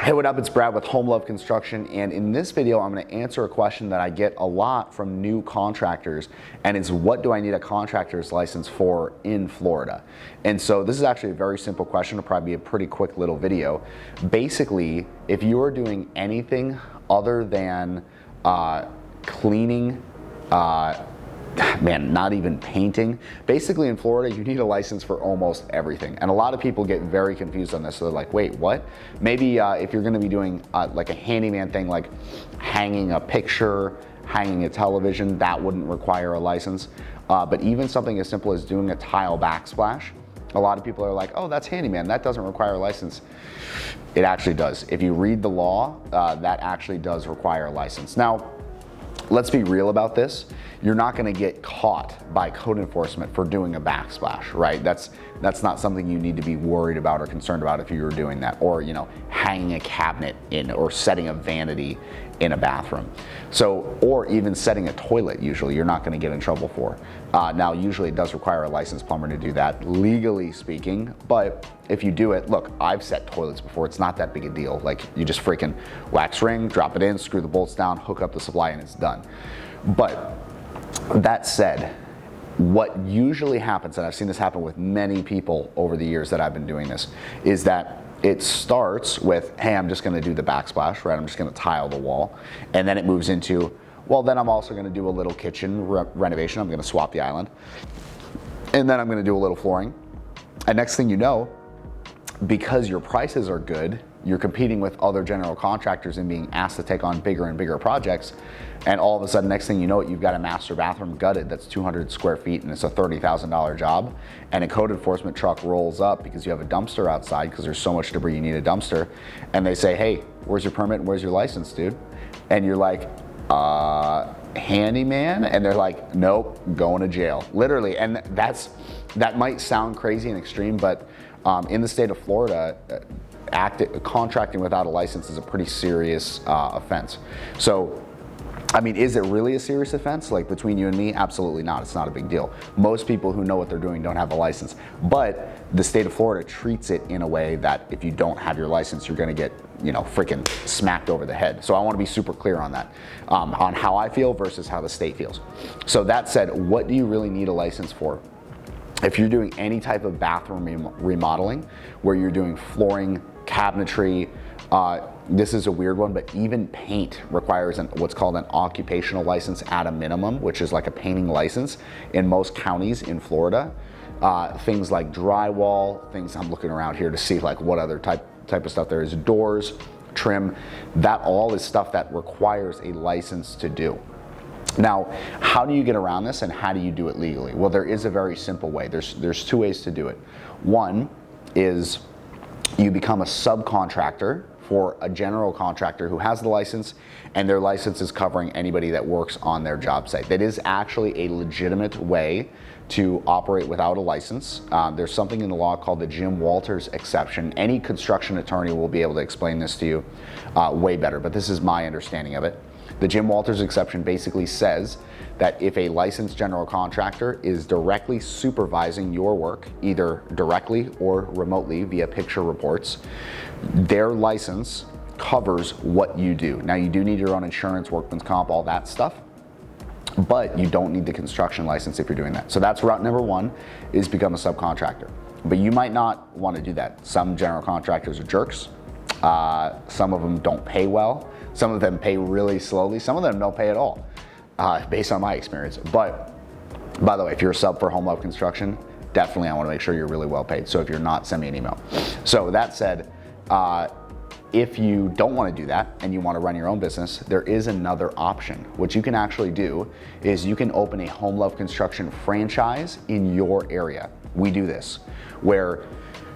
Hey, what up? It's Brad with Home Love Construction, and in this video I'm going to answer a question that I get a lot from new contractors, and it's what do I need a contractor's license for in Florida? And so this is actually a very simple question. It'll probably be a pretty quick little video. Basically, if you're doing anything other than cleaning, not even painting. Basically in Florida, you need a license for almost everything. And a lot of people get very confused on this. So they're like, wait, what? Maybe if you're gonna be doing like a handyman thing, like hanging a picture, hanging a television, that wouldn't require a license. But even something as simple as doing a tile backsplash, a lot of people are like, oh, that's handyman, that doesn't require a license. It actually does. If you read the law, that actually does require a license. Now, let's be real about this. You're not gonna get caught by code enforcement for doing a backsplash, right? That's not something you need to be worried about or concerned about if you were doing that, or hanging a cabinet in, or setting a vanity in a bathroom. So, or even setting a toilet, usually you're not gonna get in trouble for. Now, usually it does require a licensed plumber to do that, legally speaking, but if you do it, look, I've set toilets before, it's not that big a deal. Like, you just freaking wax ring, drop it in, screw the bolts down, hook up the supply, and it's done. But that said, what usually happens, and I've seen this happen with many people over the years that I've been doing this, is that it starts with, hey, I'm just gonna do the backsplash, right? I'm just gonna tile the wall. And then it moves into, well, then I'm also gonna do a little kitchen renovation. I'm gonna swap the island. And then I'm gonna do a little flooring. And next thing you know, because your prices are good, you're competing with other general contractors and being asked to take on bigger and bigger projects. And all of a sudden, next thing you know it, you've got a master bathroom gutted that's 200 square feet and it's a $30,000 job. And a code enforcement truck rolls up because you have a dumpster outside because there's so much debris you need a dumpster. And they say, hey, where's your permit and where's your license, dude? And you're like, handyman? And they're like, nope, going to jail. Literally. And that might sound crazy and extreme, but in the state of Florida, contracting without a license is a pretty serious offense. So, I mean, is it really a serious offense? Like, between you and me, absolutely not. It's not a big deal. Most people who know what they're doing don't have a license. But the state of Florida treats it in a way that if you don't have your license, you're gonna get, freaking smacked over the head. So I wanna be super clear on that, on how I feel versus how the state feels. So that said, what do you really need a license for? If you're doing any type of bathroom remodeling, where you're doing flooring, cabinetry, this is a weird one, but even paint requires what's called an occupational license at a minimum, which is like a painting license in most counties in Florida. Things like drywall, things I'm looking around here to see like what other type of stuff there is, doors, trim, that all is stuff that requires a license to do. Now, how do you get around this and how do you do it legally? Well, there is a very simple way. There's two ways to do it. One is you become a subcontractor for a general contractor who has the license, and their license is covering anybody that works on their job site. That is actually a legitimate way to operate without a license. There's something in the law called the Jim Walters exception. Any construction attorney will be able to explain this to you way better, but this is my understanding of it. The Jim Walters exception basically says that if a licensed general contractor is directly supervising your work, either directly or remotely via picture reports, their license covers what you do. Now, you do need your own insurance, workman's comp, all that stuff, but you don't need the construction license if you're doing that. So that's route number one, is become a subcontractor. But you might not want to do that. Some general contractors are jerks. Some of them don't pay well. Some of them pay really slowly. Some of them don't pay at all, based on my experience. But by the way, if you're a sub for Home Love Construction, definitely I want to make sure you're really well paid. So if you're not, send me an email. So that said, if you don't want to do that and you want to run your own business, there is another option. What you can actually do is you can open a Home Love Construction franchise in your area. We do this, where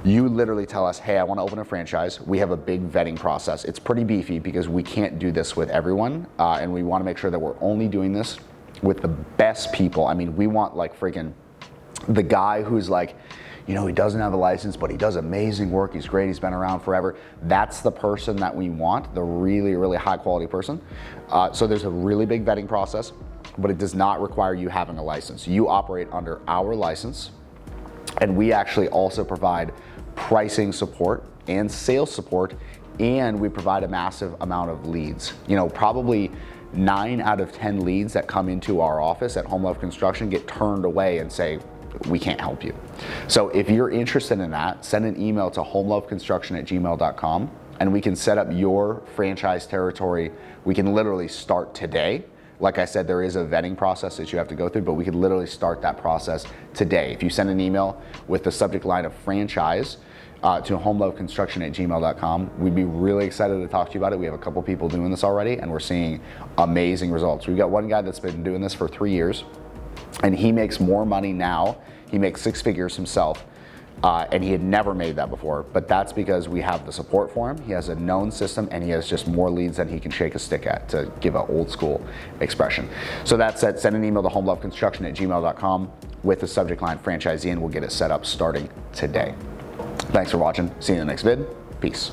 you literally tell us, hey, I want to open a franchise. We have a big vetting process. It's pretty beefy because we can't do this with everyone, and we want to make sure that we're only doing this with the best people. I mean, we want like freaking the guy who's like, he doesn't have a license, but he does amazing work. He's great. He's been around forever. That's the person that we want, the really, really high quality person. So there's a really big vetting process, but it does not require you having a license. You operate under our license, and we actually also provide pricing support and sales support and we provide a massive amount of leads. You know, probably 9 out of 10 leads that come into our office at Home Love Construction get turned away and say, we can't help you. So if you're interested in that, send an email to homeloveconstruction@gmail.com and we can set up your franchise territory. We can literally start today. Like I said, there is a vetting process that you have to go through, but we could literally start that process today. If you send an email with the subject line of franchise to homeloveconstruction@gmail.com, we'd be really excited to talk to you about it. We have a couple people doing this already and we're seeing amazing results. We've got one guy that's been doing this for 3 years and he makes more money now. He makes 6 figures himself. And he had never made that before, but that's because we have the support for him. He has a known system and he has just more leads than he can shake a stick at, to give an old school expression. So that said, send an email to homeloveconstruction@gmail.com with the subject line franchisee and we'll get it set up starting today. Thanks for watching. See you in the next vid. Peace.